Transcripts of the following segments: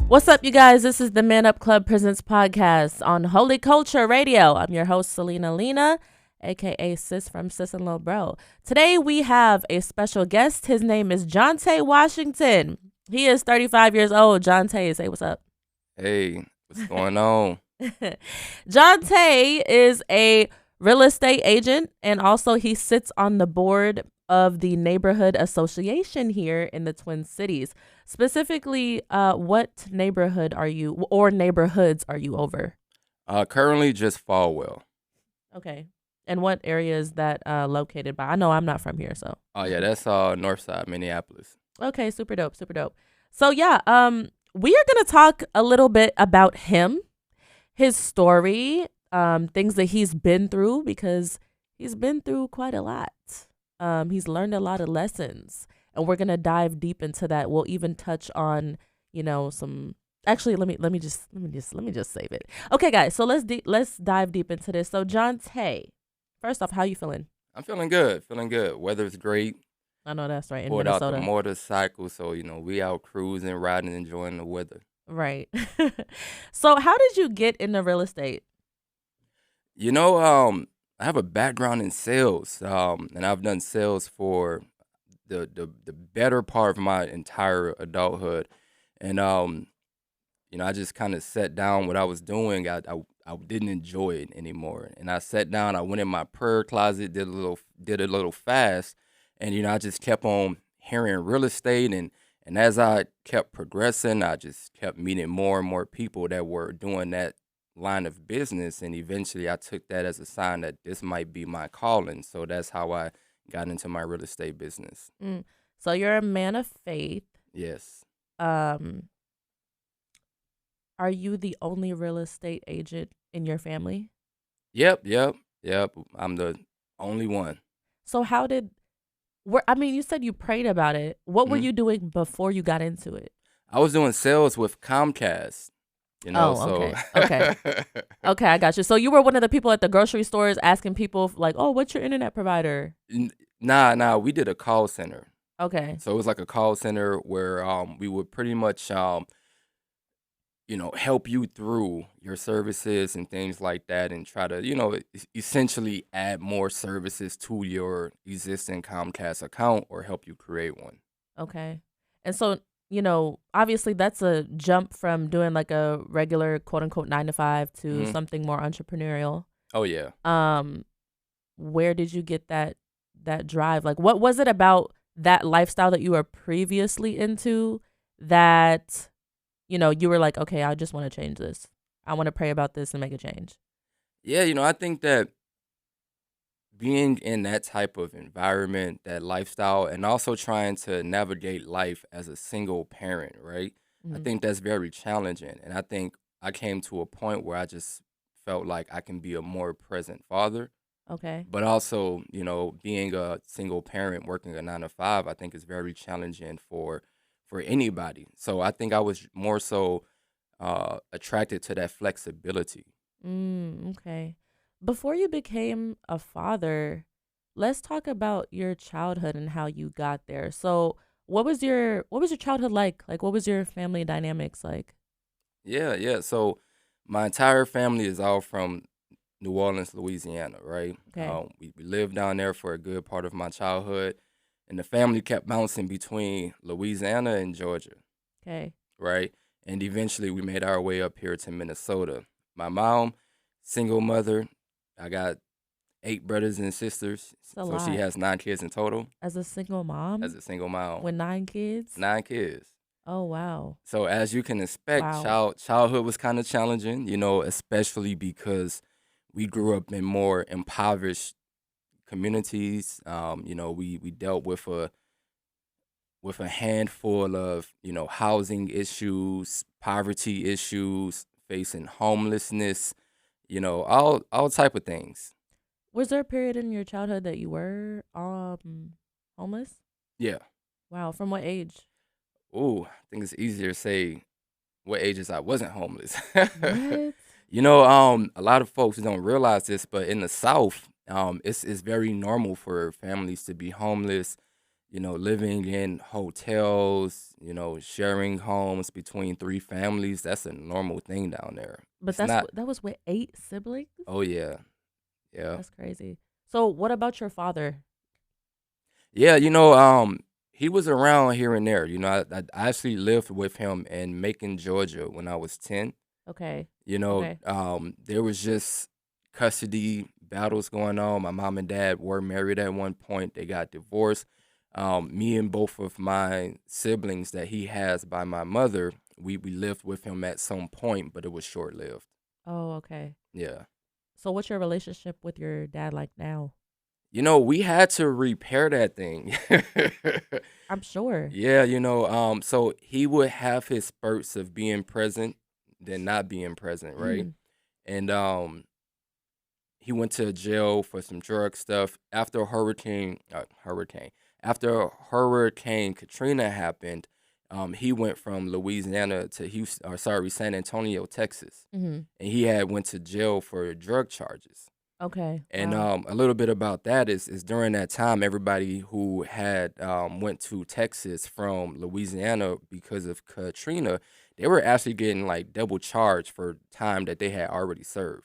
What's up, you guys? This is the Man Up Club Presents podcast on Holy Culture Radio. I'm your host, Celena Lena, aka Sis from Sis and Lil Bro. Today we have a special guest. His name is Jontae Washington. He is 35 years old. Jontae, say what's up. Hey, what's going on? Jontae is a real estate agent, and also he sits on the board of the neighborhood association here in the Twin Cities. Specifically, what neighborhood are you, or neighborhoods are you over? Currently just Falwell. Okay. And what area is that located by? I know I'm not from here, so. Oh yeah, that's North Side, Minneapolis. Okay, super dope, super dope. So yeah, we are gonna talk a little bit about him, his story, things that he's been through, because he's been through quite a lot. He's learned a lot of lessons, and we're gonna dive deep into that. We'll even touch on, some. Actually, let me just save it. Okay, guys. So let's dive deep into this. So, Jontae, first off, how you feeling? I'm feeling good, feeling good. Weather's great. I know that's right in Pulled out Minnesota. the motorcycle, so we out cruising, riding, enjoying the weather. Right. So, how did you get into real estate? I have a background in sales, and I've done sales for the better part of my entire adulthood, and I just kind of sat down what I was doing. I didn't enjoy it anymore, and I sat down. I went in my prayer closet, did a little fast, and I just kept on hearing real estate, and as I kept progressing, I just kept meeting more and more people that were doing that line of business, and eventually I took that as a sign that this might be my calling. So that's how I got into my real estate business. So you're a man of faith. Yes. Um, are you the only real estate agent in your family? Yep. I'm the only one. So you said you prayed about it. What were Mhm. you doing before you got into it? I was doing sales with Comcast. Okay. Okay, I got you. So you were one of the people at the grocery stores asking people like, "Oh, what's your internet provider?" Nah, we did a call center. Okay. So it was like a call center where we would pretty much help you through your services and things like that, and try to, essentially add more services to your existing Comcast account or help you create one. Okay. And so, obviously that's a jump from doing like a regular quote unquote 9 to 5 to hmm something more entrepreneurial. Oh, yeah. Um, where did you get that drive? Like, what was it about that lifestyle that you were previously into that, you were like, okay, I just want to change this. I want to pray about this and make a change. Yeah, I think that being in that type of environment, that lifestyle, and also trying to navigate life as a single parent, right? I Mhm. think that's very challenging. And I think I came to a point where I just felt like I can be a more present father. Okay. But also, being a single parent working a 9 to 5, I think is very challenging for anybody. So I think I was more so attracted to that flexibility. Okay. Before you became a father, let's talk about your childhood and how you got there. So, what was your childhood like? Like, what was your family dynamics like? Yeah. So my entire family is all from New Orleans, Louisiana, right? Okay. We lived down there for a good part of my childhood, and the family kept bouncing between Louisiana and Georgia, Okay. right? And eventually we made our way up here to Minnesota. My mom, single mother. I got 8 brothers and sisters, It's a so she lot. has 9 kids in total As a single as mom a single mom. with 9 kids? 9 kids. Oh, wow. So as you can expect, Wow. childhood was kind of challenging, especially because we grew up in more impoverished communities. We dealt with a handful of housing issues, poverty issues, facing homelessness, all type of things. Was there a period in your childhood that you were homeless? Yeah. Wow. From what age? Ooh, I think it's easier to say what ages I wasn't homeless. What? A lot of folks don't realize this, but in the South, it's very normal for families to be homeless living in hotels, sharing homes between three families. That's a normal thing down there. But It's not. that was with 8 siblings? Oh yeah, yeah, That's crazy. So what about your father? yeah. He was around here and there. I actually lived with him in Macon, Georgia, when I was 10. Okay. You know, Okay. there was just custody battles going on. My mom and dad were married at one point. They got divorced. Me and both of my siblings that he has by my mother, we lived with him at some point, but it was short lived. Oh, okay. Yeah. So what's your relationship with your dad like now? We had to repair that thing. I'm sure. Yeah, so he would have his spurts of being present, then not being present, right? Mm. And he went to jail for some drug stuff after after Hurricane Katrina happened. He went from Louisiana to Houston, or sorry, San Antonio, Texas, Mm-hmm. and he had went to jail for drug charges. Okay. And Wow. a little bit about that is during that time, everybody who had went to Texas from Louisiana because of Katrina, they were actually getting like double charged for time that they had already served.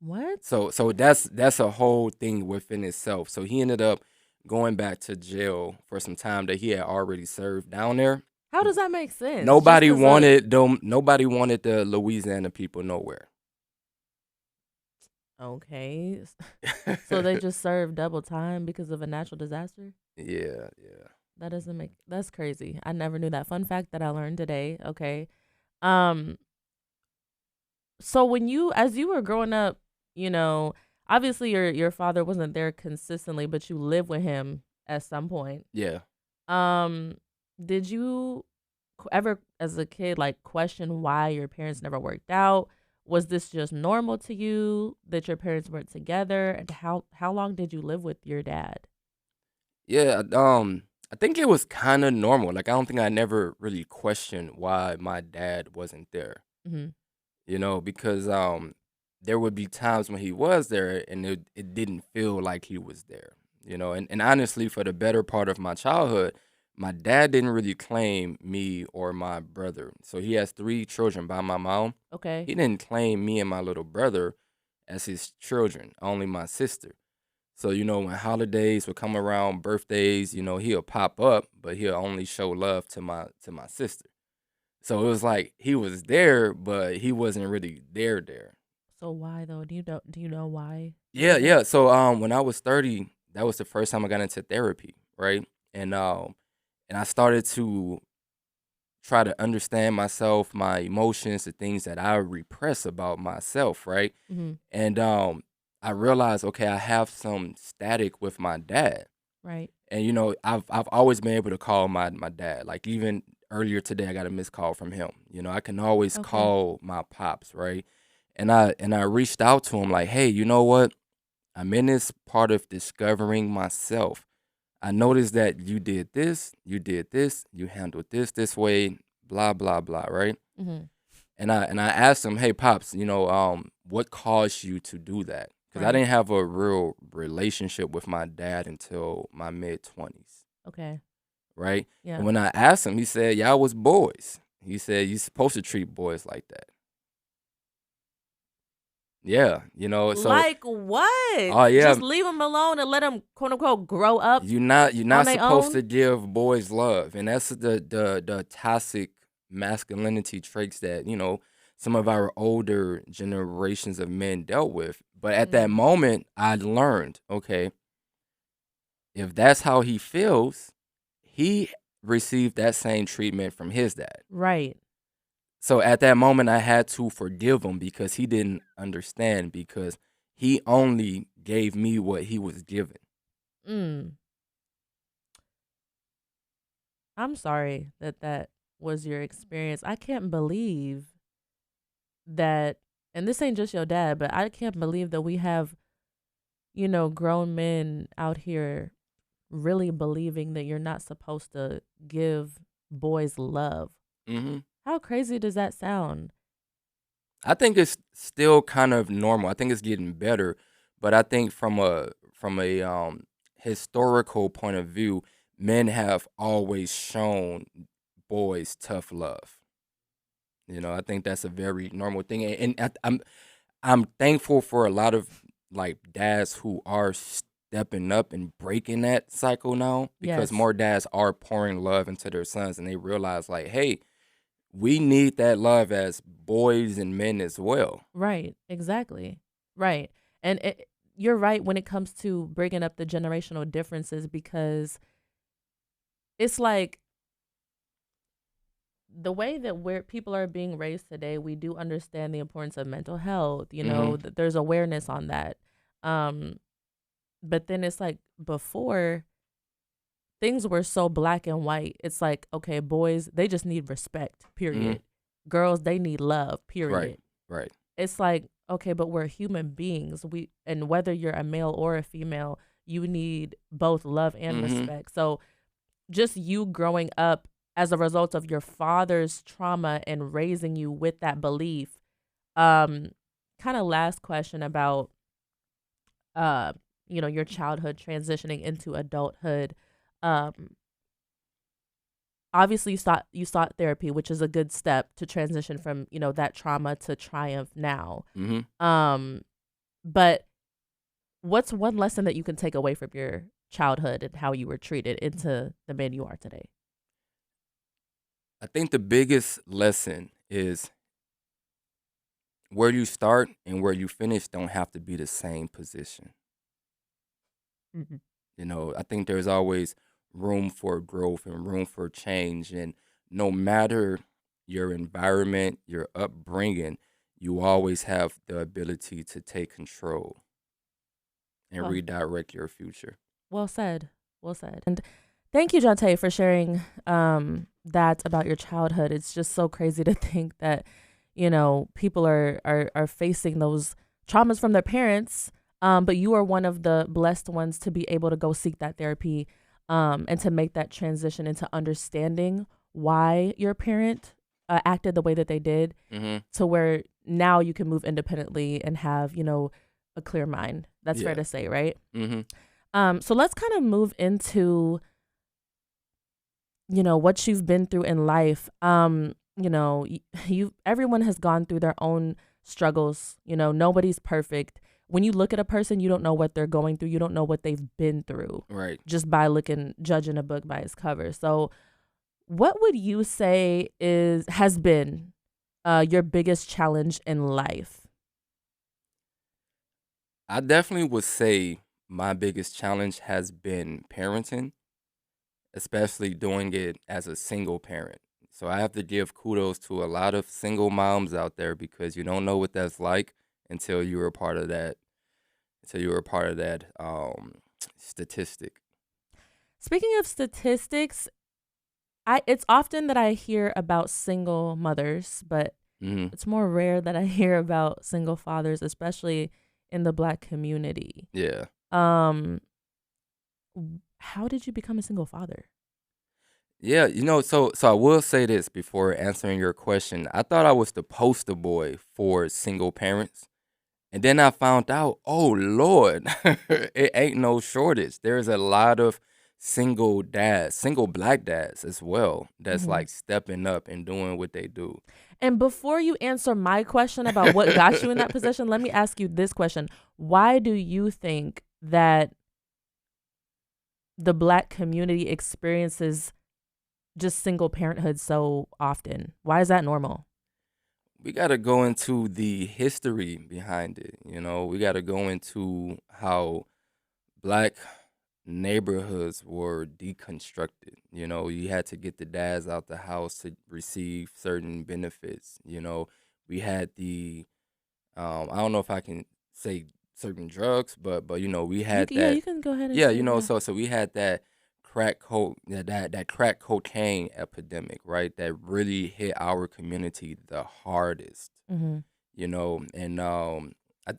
What? So that's a whole thing within itself. So he ended up going back to jail for some time that he had already served down there. How does that make sense? Just Nobody cuz wanted them. Nobody wanted the Louisiana people nowhere. okay. So they just served double time because of a natural disaster? Yeah, yeah. That doesn't make That's crazy. I never knew that. Fun fact that I learned today. Okay. Um so when you as you were growing up, you know, obviously your father wasn't there consistently, but you lived with him at some point. Yeah. Um did you ever as a kid like question why your parents never worked out? Was this just normal to you that your parents weren't together? And how long did you live with your dad? Yeah, I think it was kind of normal. Like I don't think I never really questioned why my dad wasn't there. Mhm. Because there would be times when he was there and it didn't feel like he was there. And honestly, for the better part of my childhood, my dad didn't really claim me or my brother. So he has three children by my mom. Okay. He didn't claim me and my little brother as his children, only my sister. So, when holidays would come around, birthdays, he'll pop up, but he'll only show love to my sister. So it was like he was there, but he wasn't really there. So why though? Do you know why he Yeah, wasn't? yeah. So when I was 30, that was the first time I got into therapy, right? And I started to try to understand myself, my emotions, the things that I repress about myself, right? Mhm. And I realized, okay, I have some static with my dad. Right. And I've always been able to call my dad. Like even earlier today, I got a missed call from him. I can always Okay. call my pops, right? And I reached out to him like, hey, you know what? I'm in this part of discovering myself. I noticed that you did this, you handled this way, blah blah blah, right? Mhm. And I asked him, hey pops, what caused you to do that? Because I Right. didn't have a real relationship with my dad until my mid-20s, Okay. right? And Yeah. when I asked him, he said, y'all was boys. He said, you supposed to treat boys like that. Yeah, so Like what? oh yeah, Just leave them alone and let them quote unquote grow up you're not on their supposed to own? give boys love, and that's the toxic masculinity traits that some of our older generations of men dealt with. But at that Mm. moment, I learned, okay, if that's how he feels, he received that same treatment from his dad. Right. So at that moment, I had to forgive him because he didn't understand because he only gave me what he was given. Mm. I'm sorry that that was your experience. I can't believe that, and this ain't just your dad, but I can't believe that we have, grown men out here really believing that you're not supposed to give boys love. Hmm. How crazy does that sound? I think it's still kind of normal. I think it's getting better, but I think from a historical point of view, men have always shown boys tough love. I think that's a very normal thing, I'm thankful for a lot of like dads who are stepping up and breaking that cycle now, because Yes. more dads are pouring love into their sons, and they realize like, hey, we need that love as boys and men as well. Right. Exactly. Right. And you're right when it comes to bringing up the generational differences, because it's like the way that people are being raised today, we do understand the importance of mental health. Hmm. That there's awareness on that. Um, but then it's like before, things were so black and white. It's like, okay, boys, they just need respect, Hmm. period. Girls, they need love, Right, period. right. It's like, okay, but we're human beings. And whether you're a male or a female, you need both love and Hmm. respect. So just you growing up as a result of your father's trauma and raising you with that belief. Um, Kind of last question about uh, your childhood transitioning into adulthood. Um, Obviously you sought therapy, which is a good step to transition from, that trauma to triumph now. Hmm. Um, but what's one lesson that you can take away from your childhood and how you were treated into the man you are today? I think the biggest lesson is where you start and where you finish don't have to be the same position. Hmm. I think there's always room for growth and room for change. And no matter your environment, your upbringing, you always have the ability to take control and Well, redirect your future. well said. Well said. And thank you, Jontae, for sharing that about your childhood. It's just so crazy to think that, people are facing those traumas from their parents. But you are one of the blessed ones to be able to go seek that therapy, and to make that transition into understanding why your parent acted the way that they did, Hmm. to where now you can move independently and have, a clear mind. That's fair Yeah. to say, right? Hmm. So let's kind of move into, what you've been through in life. You everyone has gone through their own struggles. Nobody's perfect. When you look at a person, you don't know what they're going through. You don't know what they've been through Right. just by judging a book by its cover. So, what would you say has been your biggest challenge in life? I definitely would say my biggest challenge has been parenting, especially doing it as a single parent. So I have to give kudos to a lot of single moms out there, because you don't know what that's like until you're a part of that. Until you're a part of that statistic. Speaking of statistics, it's often that I hear about single mothers, but Hmm. it's more rare that I hear about single fathers, especially in the Black community. Yeah. Um, how did you become a single father? Yeah, so I will say this before answering your question. I thought I was the poster boy for single parents. And then I found out, oh Lord, it ain't no shortage. There's a lot of single dads, single black dads as well, that's Hmm. like stepping up and doing what they do. And before you answer my question about what got you in that position, let me ask you this question. Why do you think that the Black community experiences just single parenthood so often? Why is that normal? We got to go into the history behind it. We got to go into how black neighborhoods were deconstructed. You had to get the dads out the house to receive certain benefits. We had the I don't know if I can say certain drugs, but we had Yeah, that. you can go ahead and Yeah, say, yeah. so we had that that crack cocaine epidemic, right? That really hit our community the hardest. Mm-hmm. And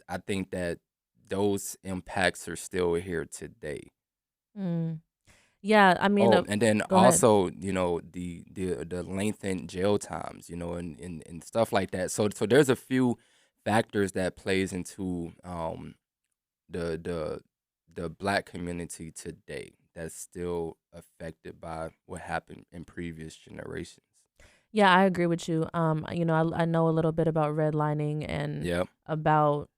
I think that those impacts are still here today. Mm. Yeah, I mean, Oh, and then go ahead. also, the lengthened jail times, and stuff like that. So there's a few factors that plays into the the black community today that's still affected by what happened in previous generations. Yeah, I agree with you. I know a little bit about redlining and Yep. about,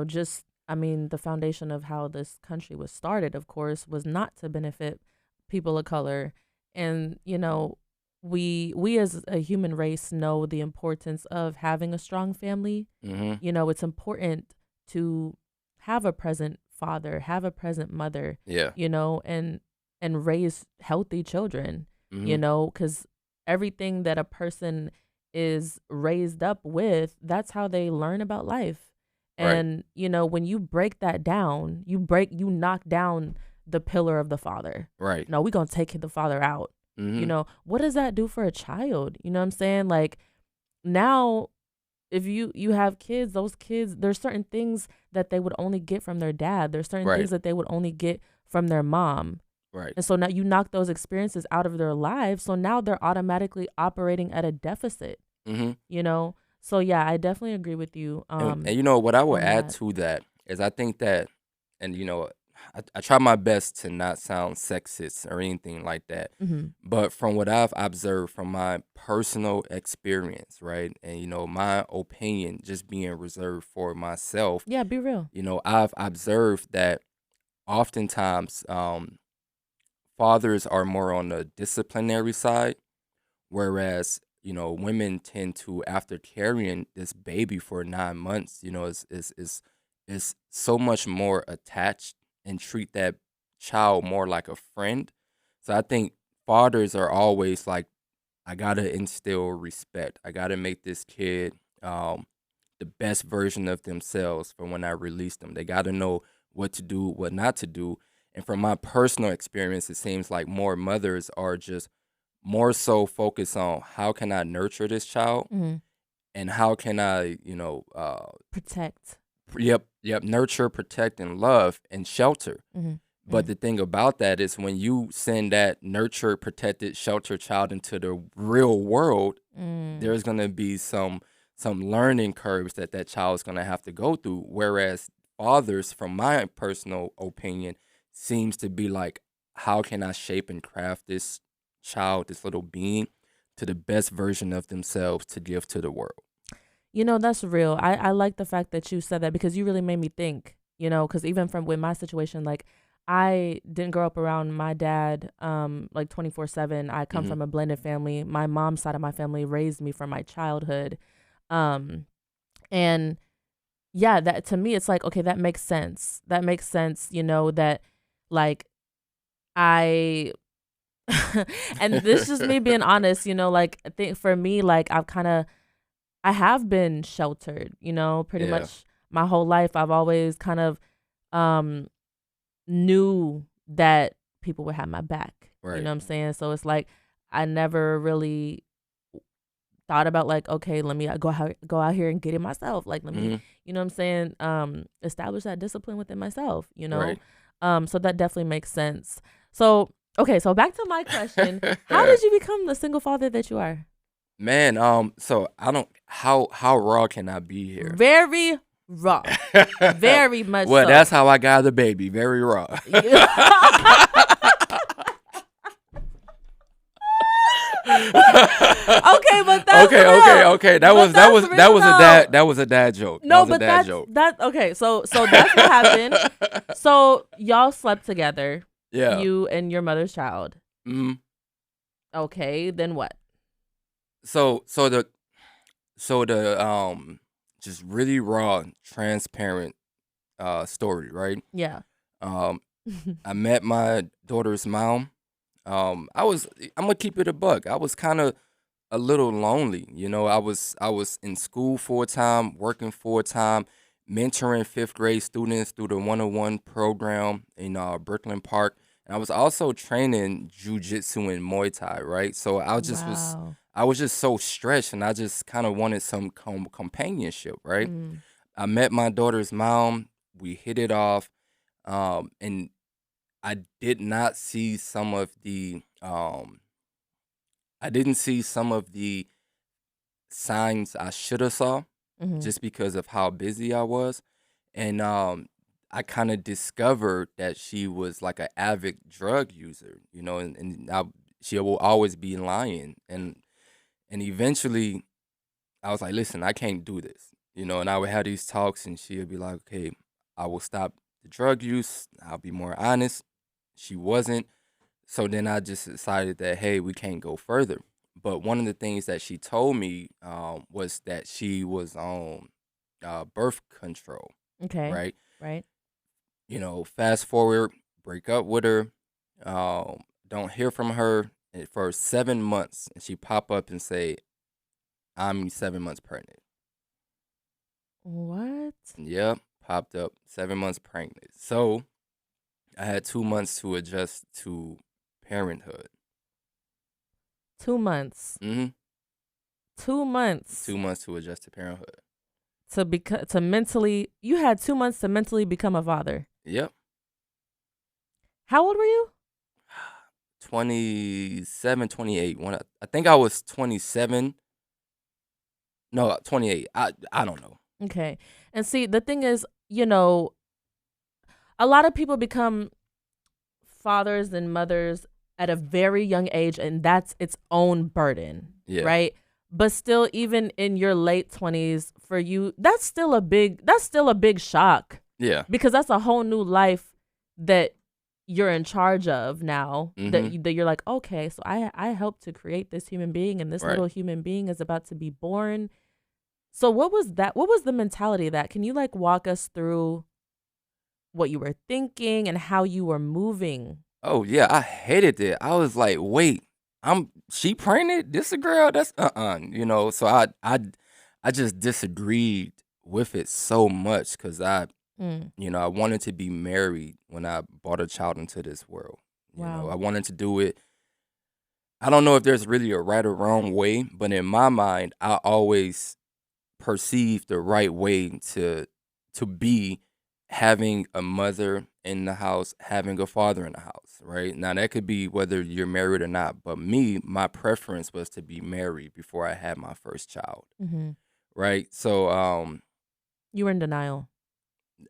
just, I mean, the foundation of how this country was started, of course, was not to benefit people of color. And, we as a human race know the importance of having a strong family. Mm-hmm. It's important to have a present father, have a present mother, Yeah. and raise healthy children, Mm-hmm. because everything that a person is raised up with, that's how they learn about life. Right. And, when you break that down, you knock down the pillar of the father. Right. No, we're going to take the father out. Mm-hmm. What does that do for a child? You know what I'm saying? Like, now, if you have kids, those kids, there's certain things that they would only get from their dad. There's certain Right. things that they would only get from their mom. Right. And so now you knock those experiences out of their lives. So now they're automatically operating at a deficit, Mm-hmm. So yeah, I definitely agree with you. And what I would On add that. to that is I think that, and I try my best to not sound sexist or anything like that. Mm-hmm. But from what I've observed from my personal experience, right, and my opinion just being reserved for myself, Yeah, be real. I've observed that oftentimes fathers are more on the disciplinary side, whereas women tend to, after carrying this baby for 9 months, is so much more attached and treat that child more like a friend. So I think fathers are always like, I gotta instill respect. I gotta make this kid the best version of themselves for when I release them. They gotta know what to do, what not to do. And from my personal experience, it seems like more mothers are just more so focused on how can I nurture this child Mm-hmm. and how can I, Protect. yep, nurture, protect, and love and shelter. Mm-hmm. But the thing about that is when you send that nurtured, protected, sheltered child into the real world, Mm-hmm. there's gonna be some learning curves that child's gonna have to go through. Whereas fathers, from my personal opinion, seems to be like, how can I shape and craft this child, this little being, to the best version of themselves to give to the world. That's real. I like the fact that you said that because you really made me think, because even from with my situation, like I didn't grow up around my dad like 24/7. I come Mm-hmm. from a blended family. My mom's side of my family raised me from my childhood. Um and yeah, that to me it's like, okay, that makes sense. That makes sense, that like I and this is just me being honest, like I think for me, like I have been sheltered, pretty Yeah. much my whole life. I've always kind of um knew that people would have my back. You Right. know what I'm saying? So it's like I never really thought about like, okay, let me go out here and get it myself. Like let me, Mm-hmm. you know what I'm saying, establish that discipline within myself. Right. So that definitely makes sense. So okay, so back to my question. How did you become the single father that you are? Man, so I don't how raw can I be here? Very raw. Very much Well, so. that's how I got the baby, very raw. Okay, but that's okay. That was a dad joke. No, that was but a dad joke. that's okay. So that's what happened. So y'all slept together. Yeah. You and your mother's child. Mm-hmm. Okay, then what? So the just really raw, transparent story, right? Yeah. Um I met my daughter's mom. I'm gonna keep it a buck. I was kind of a little lonely, I was in school full time, working full time, mentoring fifth grade students through the 101 program in Brooklyn Park, and I was also training jujitsu and Muay Thai, right? So Wow. I was just so stretched, and I just kind of wanted some companionship, right? Mm. I met my daughter's mom. We hit it off, and I did not see some of the I didn't see some of the signs I should have saw Mm-hmm. just because of how busy I was. And I kind of discovered that she was like an avid drug user, and she will always be lying. And eventually I was like, listen, I can't do this, and I would have these talks and she would be like, okay, I will stop the drug use. I'll be more honest. She wasn't. So then I just decided that, hey, we can't go further. But one of the things that she told me was that she was on birth control, Okay. right? Right. Fast forward, break up with her, don't hear from her for 7 months, and she pop up and say, I'm 7 months pregnant. What? Yep, popped up 7 months pregnant. So I had 2 months to adjust to parenthood. 2 months. Mm-hmm. 2 months 2 months to adjust to parenthood. to mentally. You had 2 months to mentally become a father. Yep. How old were you? 27, 28. I think I was 27. No, 28. I don't know. Okay. And see, the thing is, a lot of people become fathers and mothers at a very young age, and that's its own burden, Yeah. right? But still, even in your late 20s, for you, that's still a big shock, Yeah. because that's a whole new life that you're in charge of now. That you're like, okay, so I helped to create this human being, and this Right. little human being is about to be born. So what was that? What was the mentality of that? Can you walk us through what you were thinking and how you were moving? Oh yeah, I hated it. I was like, wait, she pregnant? This a girl? That's So I just disagreed with it so much because I wanted to be married when I brought a child into this world. Wow. I wanted to do it. I don't know if there's really a right or wrong way, but in my mind, I always perceived the right way to be having a mother in the house, having a father in the house, right? Now that could be whether you're married or not, but my preference was to be married before I had my first child, Mm-hmm. right? So You were in denial.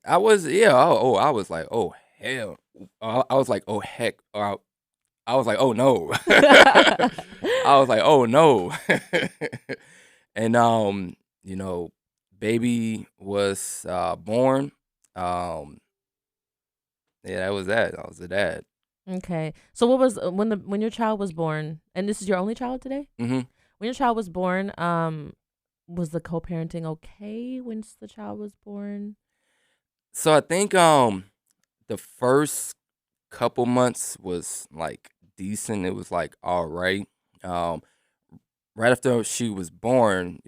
I was, yeah, I was like, oh hell, I was like, oh heck, I was like, oh no, I was like, oh no, and baby was born. Um, yeah, that was that. I was the dad. Okay. So what was when your child was born, and this is your only child today? Mm-hmm. When your child was born, was the co-parenting okay once the child was born? So I think the first couple months was like decent. It was like all right. Um, right after she was born,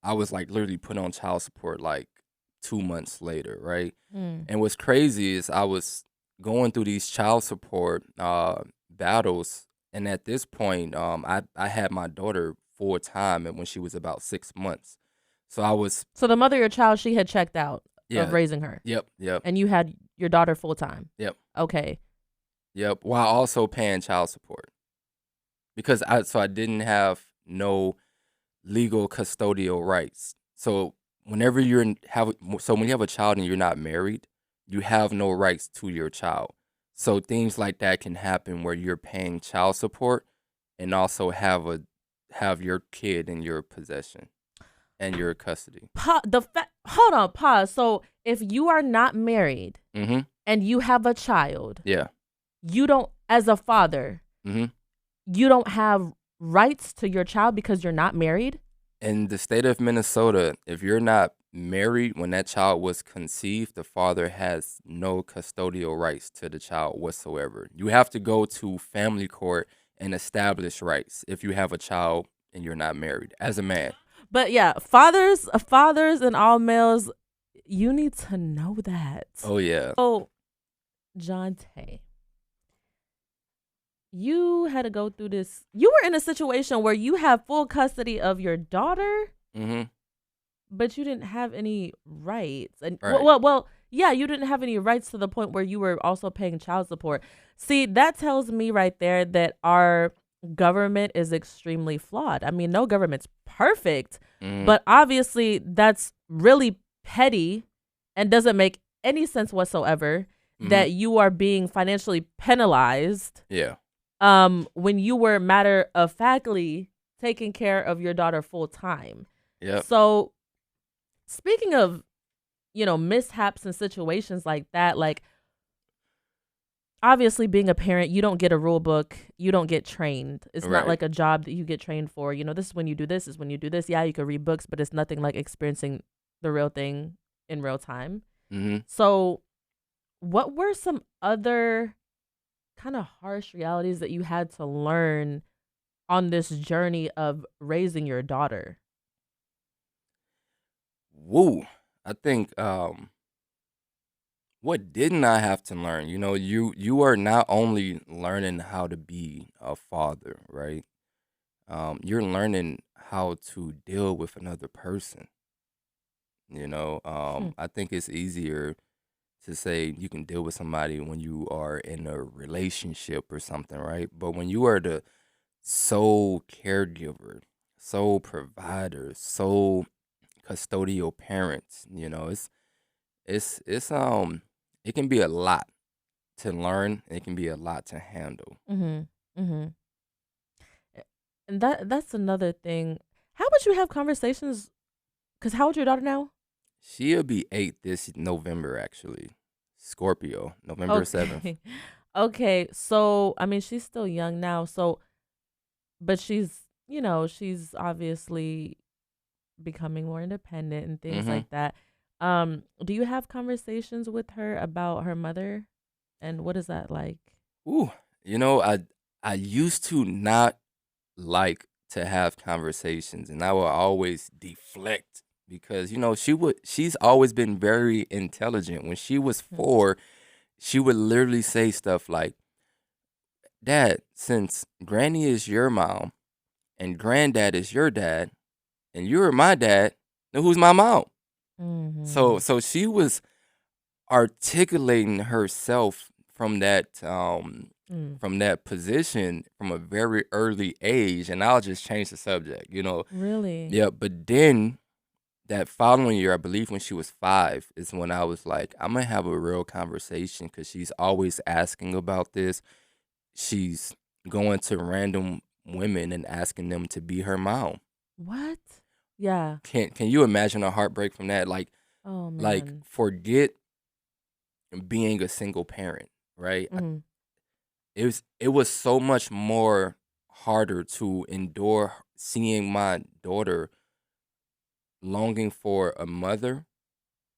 I was like literally put on child support like 2 months later, right? Mm. And what's crazy is I was going through these child support battles, and at this point, I had my daughter full time, and when she was about 6 months, so I was So the mother of your child, she had checked out of yeah, raising her, yep, and you had your daughter full time. yep, Okay. yep, while also paying child support because I didn't have no legal custodial rights. So whenever when you have a child and you're not married, you have no rights to your child. So things like that can happen where you're paying child support and also have your kid in your possession and your custody. Hold on, pause. So if you are not married Mm-hmm. and you have a child, Yeah. you don't, as a father, Mm-hmm. you don't have rights to your child because you're not married? In the state of Minnesota, if you're not married when that child was conceived, the father has no custodial rights to the child whatsoever. You have to go to family court and establish rights if you have a child and you're not married as a man. But yeah, fathers and all males, you need to know that. Oh yeah. So, Jontae, you had to go through this. You were in a situation where you have full custody of your daughter, Mm-hmm. but you didn't have any rights. And Right. well, yeah, you didn't have any rights to the point where you were also paying child support. See, that tells me right there that our government is extremely flawed. I mean, no government's perfect, Mm-hmm. but obviously that's really petty and doesn't make any sense whatsoever Hmm. that you are being financially penalized Yeah. when you were matter of factly taking care of your daughter full time. Yep. So speaking of, mishaps and situations like that, like obviously being a parent, you don't get a rule book, you don't get trained. It's not Right. like a job that you get trained for. This is when you do this, is when you do this. Yeah, you can read books, but it's nothing like experiencing the real thing in real time. Hmm. So what were some other kind of harsh realities that you had to learn on this journey of raising your daughter? Woo. I think what didn't I have to learn? You are not only learning how to be a father, right? You're learning how to deal with another person. Hmm. I think it's easier to say you can deal with somebody when you are in a relationship or something, right? But when you are the sole caregiver, sole provider, sole custodial parents, it's it can be a lot to learn. It can be a lot to handle. Mhm. Mhm. And that's another thing. How would you have conversations? Cause how old your daughter now? She'll be 8 this November, actually. Scorpio, November 7th. Okay. Okay. So I mean, she's still young now. So, but she's obviously becoming more independent and things Hmm. like that. Do you have conversations with her about her mother, and what is that like? Ooh, I used to not like to have conversations, and I will always deflect because she's always been very intelligent. When she was Hmm. 4, she would literally say stuff like, "Dad, since Granny is your mom and Granddad is your dad, and you're my dad, then who's my mom?" So Mhm. so she was articulating herself Mm. from that position from a very early age, and I'll just change the subject. Really? Yeah, but then that following year, I believe when she was 5, is when I was like, I'm gonna have a real conversation because she's always asking about this. She's going to random women and asking them to be her mom. What? Yeah. Can you imagine a heartbreak from that? Oh Like man. forget being a single parent, right? Mhm. It was so much more harder to endure seeing my daughter longing for a mother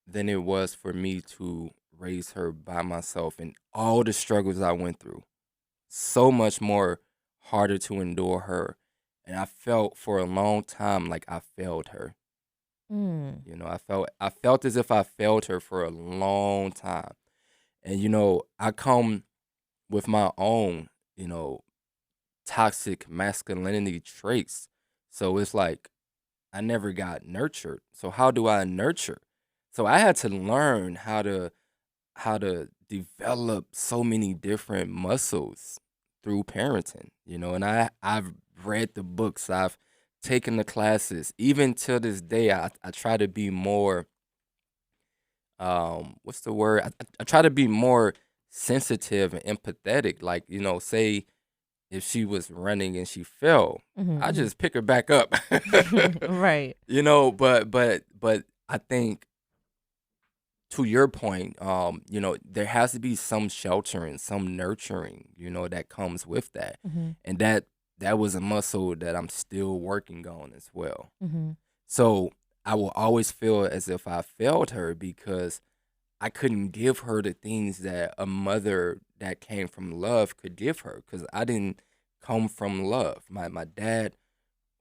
than it was for me to raise her by myself and all the struggles I went through. So much more harder to endure her. And I felt for a long time like I failed her. Mm. I felt as if I failed her for a long time. And I come with my own, toxic masculinity traits. So it's like I never got nurtured. So how do I nurture? So I had to learn how to develop so many different muscles through parenting. And I've read the books, I've taken the classes. Even till this day, I try to be more what's the word? I try to be more sensitive and empathetic. Like, say if she was running and she fell, I Mhm. just pick her back up. Mhm. Right. But I think to your point, there has to be some sheltering, some nurturing, that comes with that. Mhm. And that was a muscle that I'm still working on as well. Mhm. So I will always feel as if I failed her because I couldn't give her the things that a mother that came from love could give her because I didn't come from love. My dad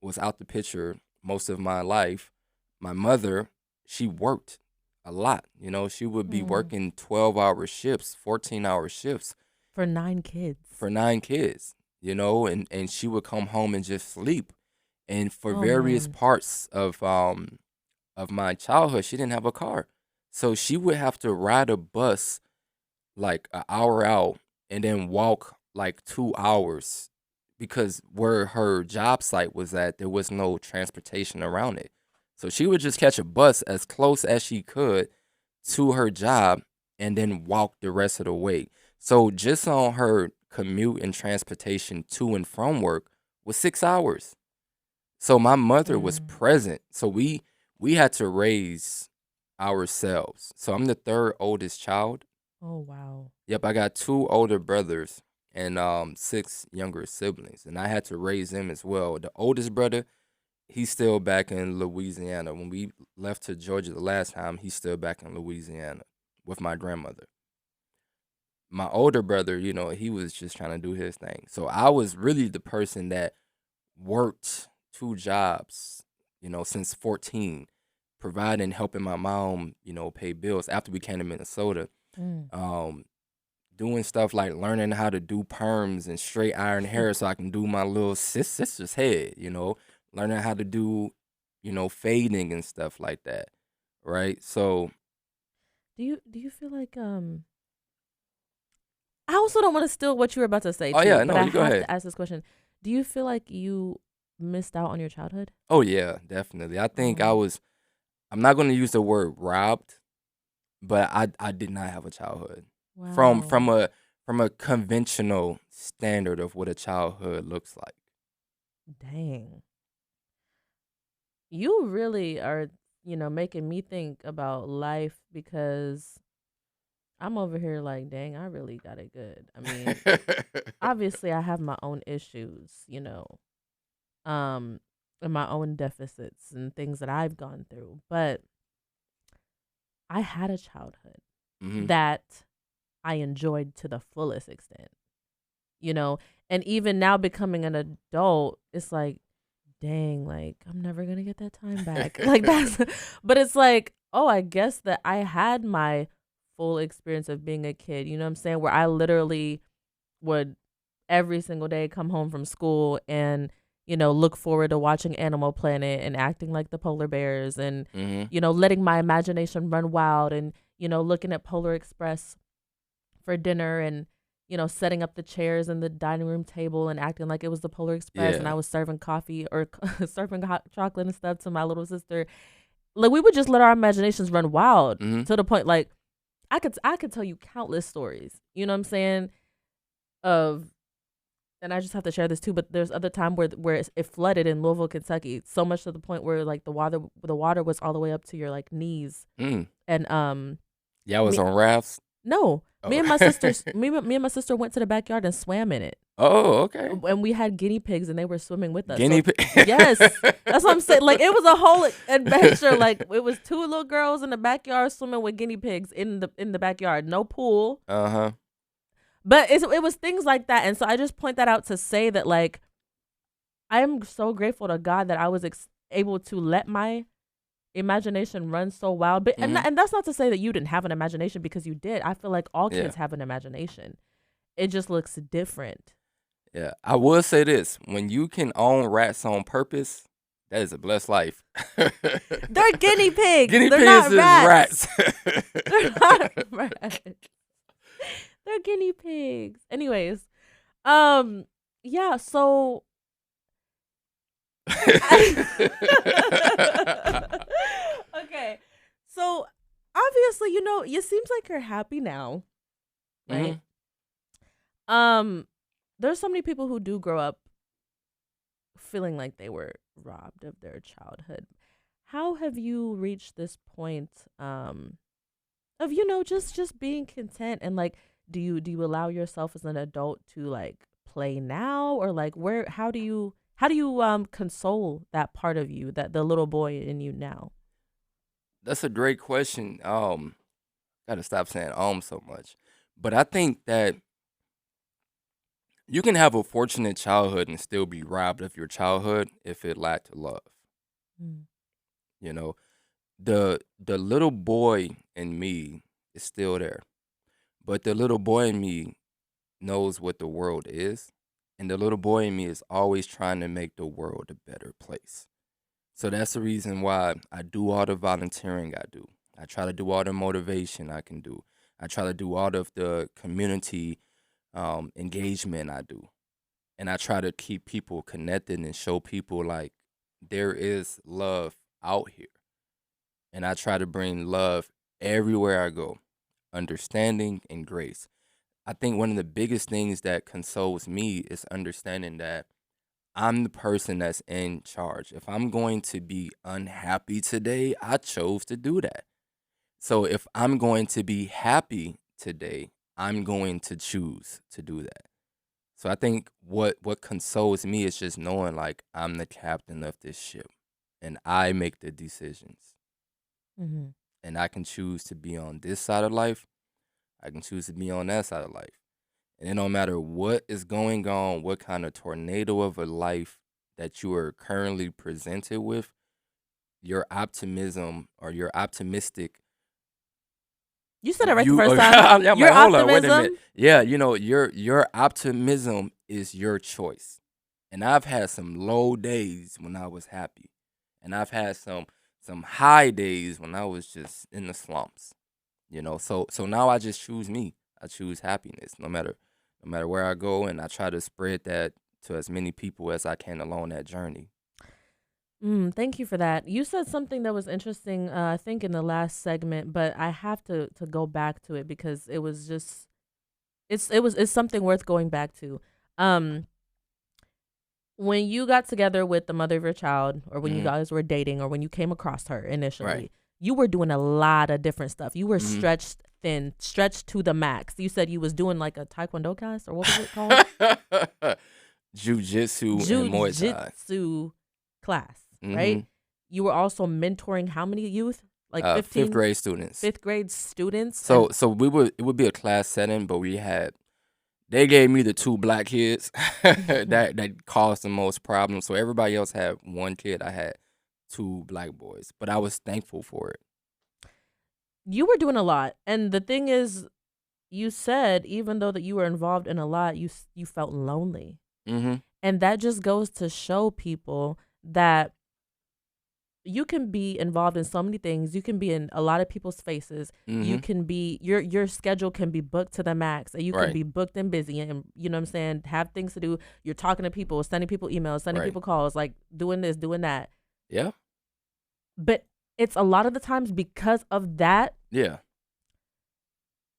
was out the picture most of my life. My mother, she worked a lot. She would be Mm. working 12-hour shifts, 14-hour shifts For 9 kids. for 9 kids, and she would come home and just sleep. And for Oh various man. parts of my childhood, she didn't have a car. So she would have to ride a bus like an hour out and then walk like 2 hours because where her job site was at, there was no transportation around it. So she would just catch a bus as close as she could to her job and then walk the rest of the way. So just on her commute and transportation to and from work was 6 hours. So my mother was Mm. present. So we had to raise ourselves. So I'm the third oldest child. Oh wow. Yep, I got two older brothers and six younger siblings, and I had to raise them as well. The oldest brother, he's still back in Louisiana. When we left to Georgia the last time, he's still back in Louisiana with my grandmother. My older brother, he was just trying to do his thing. So I was really the person that worked two jobs, since 14, providing, helping my mom, pay bills after we came to Minnesota. Mm. Um, Doing stuff like learning how to do perms and straight iron hair so I can do my little sister's head, learning how to do, fading and stuff like that. Right. So, Do you feel like I also don't want to steal what you were about to say oh, too, yeah, but no, I you go have ahead. to ask this question. Do you feel like you missed out on your childhood? Oh, yeah, definitely. I think Oh, I'm not going to use the word robbed, but I did not have a childhood from wow. from a from a conventional standard of what a childhood looks like. Dang. You really are, making me think about life because I'm over here like, dang, I really got it good. I mean, obviously I have my own issues, um, and my own deficits and things that I've gone through, but I had a childhood Hmm. that I enjoyed to the fullest extent, you know, and even now becoming an adult, it's like, dang, like I'm never gonna get that time back. Like that's, but it's like, oh, I guess that I had my full experience of being a kid. You know what I'm saying? Where I literally would every single day come home from school and look forward to watching Animal Planet and acting like the polar bears and Hmm. letting my imagination run wild and looking at Polar Express for dinner and setting up the chairs and the dining room table and acting like it was the Polar Express and I Yeah. was serving coffee or serving hot chocolate and stuff to my little sister. Like we would just let our imaginations run wild Hmm. to the point like I could tell you countless stories. You know what I'm saying? Of and I just have to share this too, but there's other time where it flooded in Louisville, Kentucky, so much to the point where like the water was all the way up to your like knees. Mm. And Yeah, I was me on rafts. no, me Oh. and my sisters me and my sister went to the backyard and swam in it. Oh, okay. And we had guinea pigs and they were swimming with us. Guinea So pig. yes, that's what I'm saying. Like it was a whole adventure. Like it was two little girls in the backyard swimming with guinea pigs in the backyard. No pool, Uh-huh. but it was things like that. And so I just point that out to say that like I am so grateful to God that I was able to let my imagination run so wild. But Hmm. and that's not to say that you didn't have an imagination because you did. I feel like all Yeah. kids have an imagination. It just looks different. Yeah. I will say this. When you can own rats on purpose, that is a blessed life. They're guinea pigs. Guinea They're pigs not is rats. rats. They're not rats. They're guinea pigs. Anyways, um, yeah. So, okay. So obviously, it seems like you're happy now, right? Hmm. There's so many people who do grow up feeling like they were robbed of their childhood. How have you reached this point of just being content and like do you allow yourself as an adult to like play now or like where how do you console that part of you that the little boy in you now? That's a great question. Gotta stop saying so much. But I think that you can have a fortunate childhood and still be robbed of your childhood if it lacked love. Mm. You know, the little boy in me is still there, but the little boy in me knows what the world is, and the little boy in me is always trying to make the world a better place. So that's the reason why I do all the volunteering I do. I try to do all the motivation I can do. I try to do all of the community engagement I do. And I try to keep people connected and show people like there is love out here. And I try to bring love everywhere I go. understanding, and grace. I think one of the biggest things that consoles me is understanding that I'm the person that's in charge. If I'm going to be unhappy today, I chose to do that. So if I'm going to be happy today, I'm going to choose to do that. So I think what consoles me is just knowing like I'm the captain of this ship and I make the decisions. Mm-hmm. And I can choose to be on this side of life. I can choose to be on that side of life. And it don't matter what is going on, what kind of tornado of a life that you are currently presented with, your optimism or your optimistic You said it right the you first time. I'm Your like, hold on, wait a minute. optimism. Yeah, your optimism is your choice. And I've had some low days when I was happy. And I've had some high days when I was just in the slumps. So now I just choose me. I choose happiness no matter where I go, and I try to spread that to as many people as I can along that journey. Thank you for that. You said something that was interesting, I think in the last segment, but I have to go back to it because it was just it's something worth going back to. Um, when you got together with the mother of your child, or when you Mhm. guys were dating, or when you came across her Right. initially, you were doing a lot of different stuff. You were Mhm. stretched thin, stretched to the max. You said you was doing like a taekwondo class, or what was it called? Jiu-jitsu and Muay Thai. Jiu-jitsu class, right? Mhm. You were also mentoring how many youth? Like Fifth 15, grade students. fifth grade students. So And so it would be a class setting, but they gave me the two black kids that caused the most problems. So everybody else had one kid. I had two black boys, but I was thankful for it. you were doing a lot. And the thing is, you said even though that you were involved in a lot, you felt lonely. Mhm. And that just goes to show people that you can be involved in so many things. You can be in a lot of people's faces. You Mhm. can be your schedule can be booked to the max, and you can Right. be booked and busy, and you know what I'm saying, have things to do. You're talking to people, sending people emails, sending Right. people calls, like doing this, doing that. Yeah. But it's a lot of the times because of that Yeah.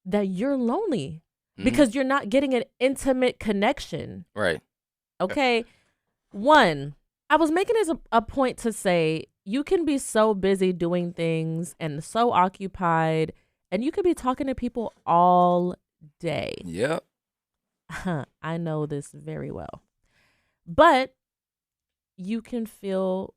that you're lonely Mhm. because you're not getting an intimate connection. Right. Okay? One, I was making this a point to say you can be so busy doing things and so occupied, and you could be talking to people all day. Yep. I know this very well. But you can feel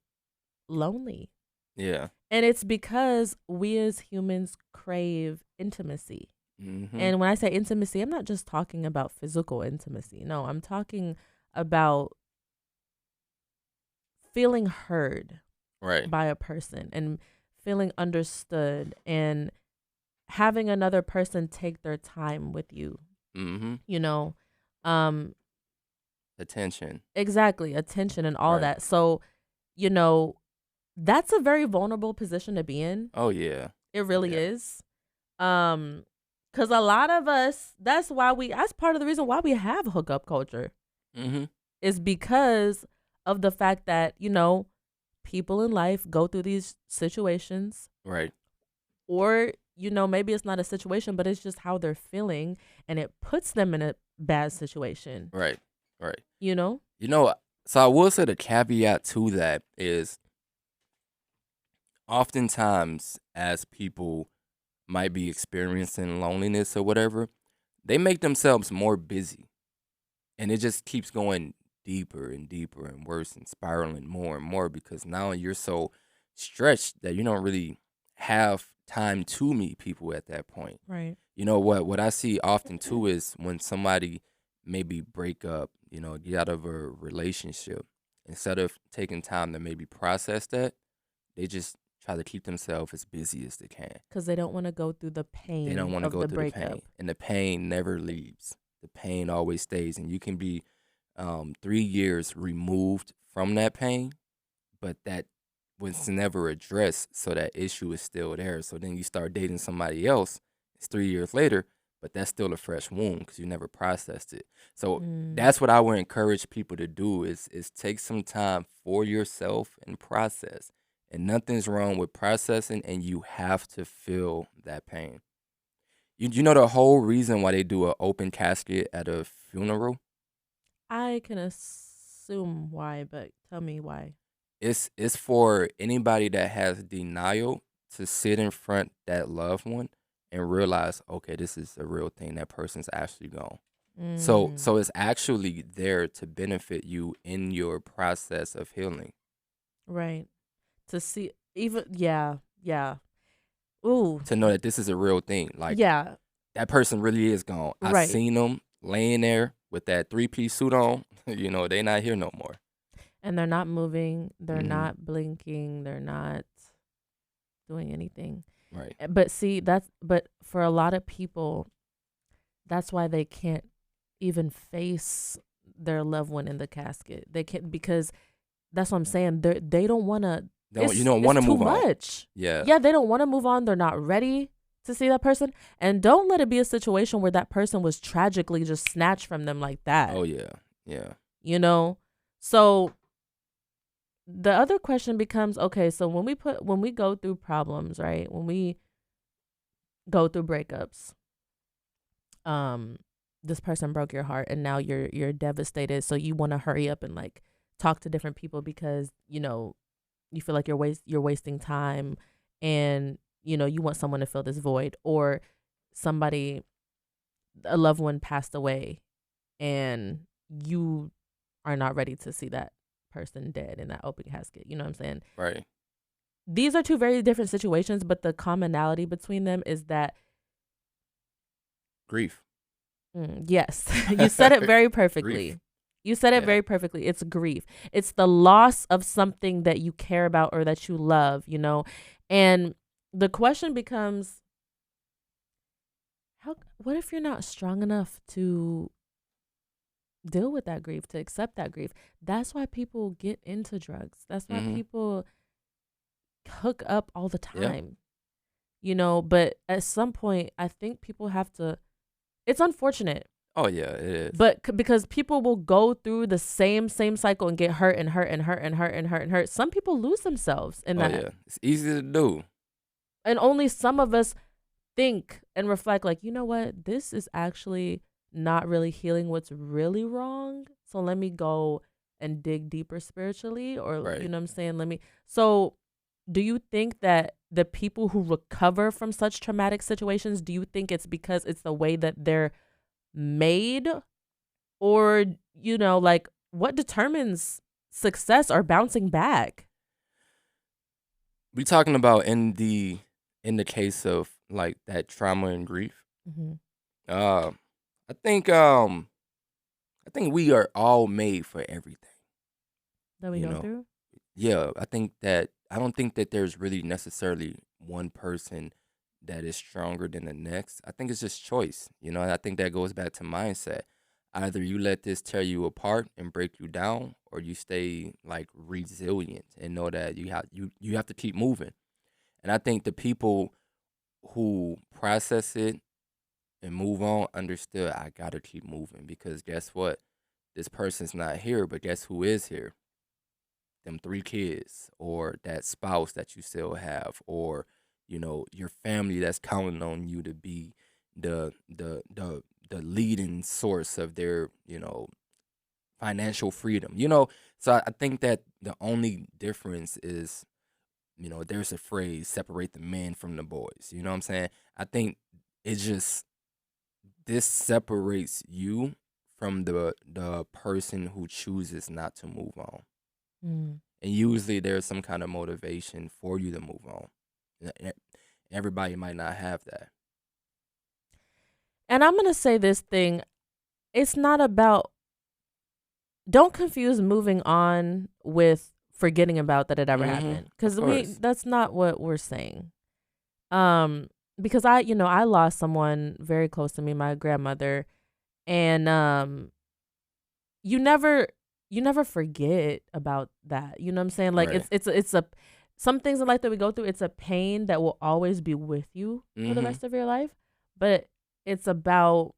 lonely. Yeah. And it's because we as humans crave intimacy. Mhm. And when I say intimacy, I'm not just talking about physical intimacy. No, I'm talking about feeling heard Right. by a person and feeling understood and having another person take their time with you, Mhm. you know. Um Attention. exactly, attention and all Right. that. So, you know, that's a very vulnerable position to be in. Oh yeah. It really Yeah. is. Cuz a lot of us, that's part of the reason why we have hookup culture Mhm. is because of the fact that, people in life go through these situations, Right. or maybe it's not a situation, but it's just how they're feeling, and it puts them in a bad situation, Right. Right. you know. You know, so I will say the caveat to that is oftentimes as people might be experiencing loneliness or whatever, they make themselves more busy. And it just keeps going deeper and deeper and worse and spiraling more and more because now you're so stretched that you don't really have time to meet people at that point. Right. You know what I see often too is when somebody maybe break up, get out of a relationship, instead of taking time to maybe process that, they just try to keep themselves as busy as they can. Because they don't want to go through the They don't pain want to of go the through the pain, breakup. and the pain never leaves. The pain always stays, and you can be 3 years removed from that pain, but that was never addressed, so that issue is still there. So then you start dating somebody else. It's 3 years later, but that's still a fresh wound because you never processed it. So Mm. that's what I would encourage people to do is take some time for yourself and process. And nothing's wrong with processing, and you have to feel that pain. You know the whole reason why they do an open casket at a funeral? I can assume why, but tell me why. It's for anybody that has denial to sit in front that loved one and realize, okay, this is a real thing. That person's actually gone. So Mm, so it's actually there to benefit you in your process of healing. right. To see even yeah, yeah. Ooh, To know that this is a real thing. Like yeah, that person really is gone. I right. seen them laying there with that 3-piece suit on. They not here no more. And they're not moving, they're Hmm. not blinking, they're not doing anything. Right. But see, but for a lot of people, that's why they can't even face their loved one in the casket. They can't because that's what I'm saying. They don't want to. You don't It's want to too move on. much. Yeah. Yeah, they don't want to move on. They're not ready to see that person, and don't let it be a situation where that person was tragically just snatched from them like that. Oh yeah. Yeah. You know. So the other question becomes, okay, so when we go through problems, right? When we go through breakups, um this person broke your heart and now you're devastated, so you want to hurry up and like talk to different people because you feel like you're wasting time, and you want someone to fill this void, or somebody, a loved one passed away, and you are not ready to see that person dead in that open casket. You know what I'm saying? Right. These are two very different situations, but the commonality between them is that Grief. yes, you said it very Grief. perfectly. You said it Yeah. very perfectly. It's grief. It's the loss of something that you care about or that you love. And the question becomes, what if you're not strong enough to deal with that grief, to accept that grief? That's why people get into drugs. That's why Hmm. people hook up all the Yeah. time. But at some point, I think people have to, it's unfortunate. Oh yeah, it is. But because people will go through the same cycle and get hurt and hurt and hurt and hurt and hurt and hurt. Some people lose themselves in Oh that. yeah. It's easy to do. And only some of us think and reflect like, you know what? This is actually not really healing what's really wrong. So let me go and dig deeper spiritually, or you Right. know what I'm saying? So do you think that the people who recover from such traumatic situations, do you think it's because it's the way that they're made, or like what determines success or bouncing back? We talking about in the case of like that trauma and grief. Mm-hmm. Uh, I think we are all made for everything. That we You go know. through. Yeah. I don't think that there's really necessarily one person that is stronger than the next. I think it's just choice. And I think that goes back to mindset. Either you let this tear you apart and break you down, or you stay like resilient and know that you have to keep moving. And I think the people who process it and move on understood, I gotta keep moving, because guess what? This person's not here, but guess who is here? Them 3 kids, or that spouse that you still have, or your family that's counting on you to be the leading source of their financial freedom. So I think that the only difference is, there's a phrase, separate the men from the boys. You know what I'm saying? I think it's just, this separates you from the person who chooses not to move on. Mm. And usually there's some kind of motivation for you to move on. Everybody might not have that. And I'm gonna say this thing: it's not about, don't confuse moving on with forgetting about that it ever happened, Of because course. that's not what we're saying. um because I lost someone very close to me, my grandmother, and you never forget about that. You know what I'm saying? Like Right. it's a some things in life that we go through, it's a pain that will always be with you for the Mhm. rest of your life. But it's about,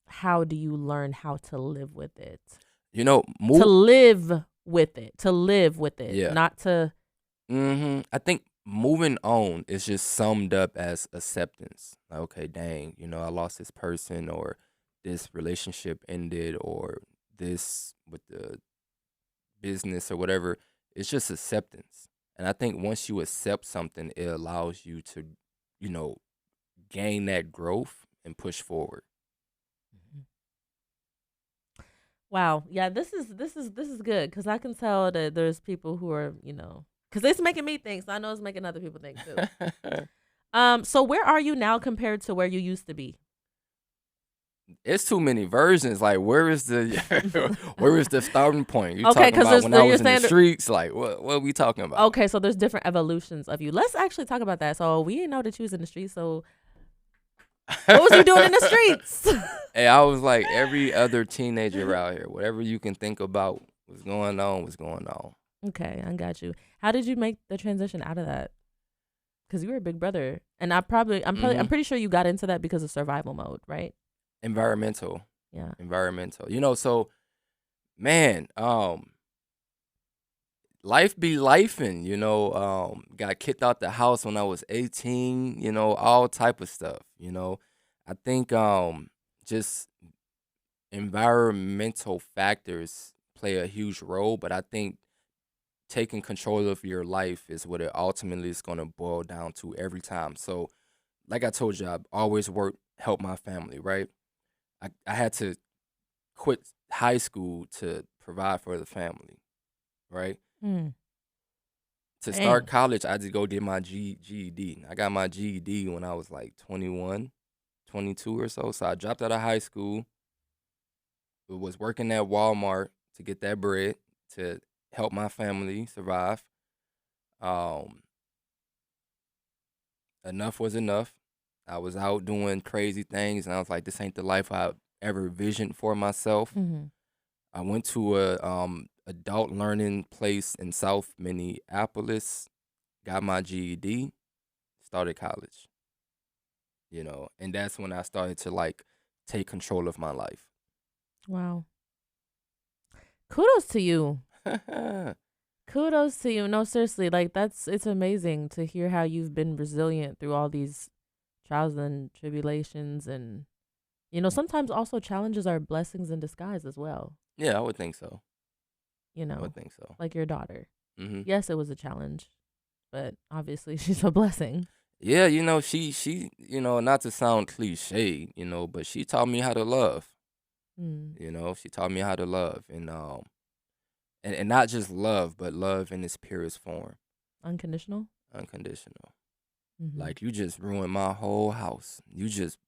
how do you learn how to live with it? To Move. live with it. To live with it. Yeah. Not to I think moving on is just summed up as acceptance. Like, okay, dang, I lost this person, or this relationship ended, or this with the business or whatever. It's just acceptance. And I think once you accept something, it allows you to, you know, gain that growth and push forward. Wow. Yeah, this is good because I can tell that there's people who are, because it's making me think. So I know it's making other people think too. So where are you now compared to where you used to be? It's too many versions. Like, where is the where is the starting point? You Okay, talking about when I was in the saying streets? Like, what are we talking about? okay, so there's different evolutions of you. Let's actually talk about that. So we didn't know that you was in the streets. So what was you doing in the streets? Hey, I was like every other teenager out here. Whatever you can think about was going on, was going on. Okay, I got you. How did you make the transition out of that? Because you were a big brother, and I'm pretty sure you got into that because of survival mode, right? Environmental. Yeah. So man, life be lifing, got kicked out the house when I was 18, all type of stuff. I think just environmental factors play a huge role, but I think taking control of your life is what it ultimately is going to boil down to every time. So, like I told you, I've always help my family, right? I had to quit high school to provide for the family, right? Mm. To start college, I had to go get my GED. I got my GED when I was like 21, 22 or so. So I dropped out of high school, was working at Walmart to get that bread to help my family survive. Enough was enough. I was out doing crazy things, and I was like, this ain't the life I ever visioned for myself. Mm-hmm. I went to a adult learning place in South Minneapolis, got my GED, started college. And that's when I started to like take control of my life. Wow. Kudos to you. Kudos to you. No, seriously, like it's amazing to hear how you've been resilient through all these trials and tribulations, and sometimes also challenges are blessings in disguise as well. Yeah, I would think so. I would think so. Like your daughter. Mm-hmm. Yes, it was a challenge, but obviously she's a blessing. Yeah, she not to sound cliche, but she taught me how to love. She taught me how to love, and not just love, but love in its purest form. Unconditional. Mm-hmm. Like, you just ruined my whole house. You just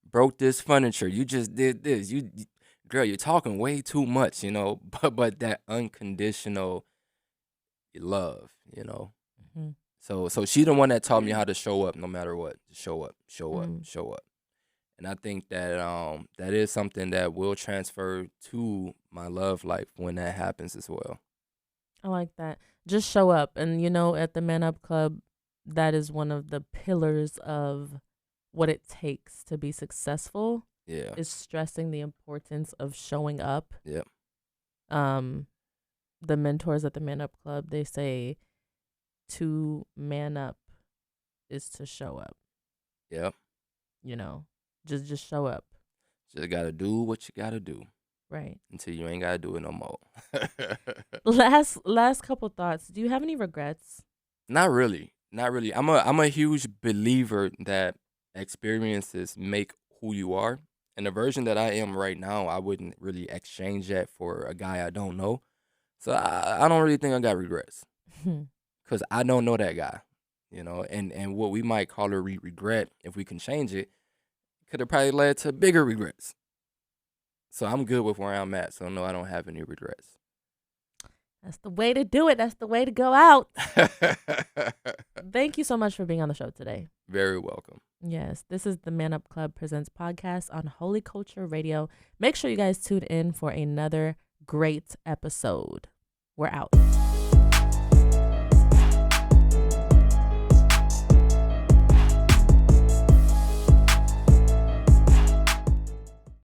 broke this furniture. You just did this. Girl, you're talking way too much, but that unconditional love, Mm-hmm. So she the one that taught me how to show up no matter what. Show up. And I think that that is something that will transfer to my love life when that happens as well. I like that. Just show up. And at the Man Up Club, that is one of the pillars of what it takes to be successful. Yeah. Is stressing the importance of showing up. Yep. The mentors at the Man Up Club, they say to man up is to show up. Yep. Just show up. Just gotta do what you gotta do. Right. Until you ain't gotta do it no more. Last couple thoughts. Do you have any regrets? Not really. I'm a huge believer that experiences make who you are. And the version that I am right now, I wouldn't really exchange that for a guy I don't know. So I don't really think I got regrets. Because I don't know that guy, and what we might call a regret, if we can change it, could have probably led to bigger regrets. So I'm good with where I'm at. So no, I don't have any regrets. That's the way to do it. That's the way to go out. Thank you so much for being on the show today. Very welcome. Yes, this is the Man Up Club Presents podcast on Holy Culture Radio. Make sure you guys tune in for another great episode. We're out.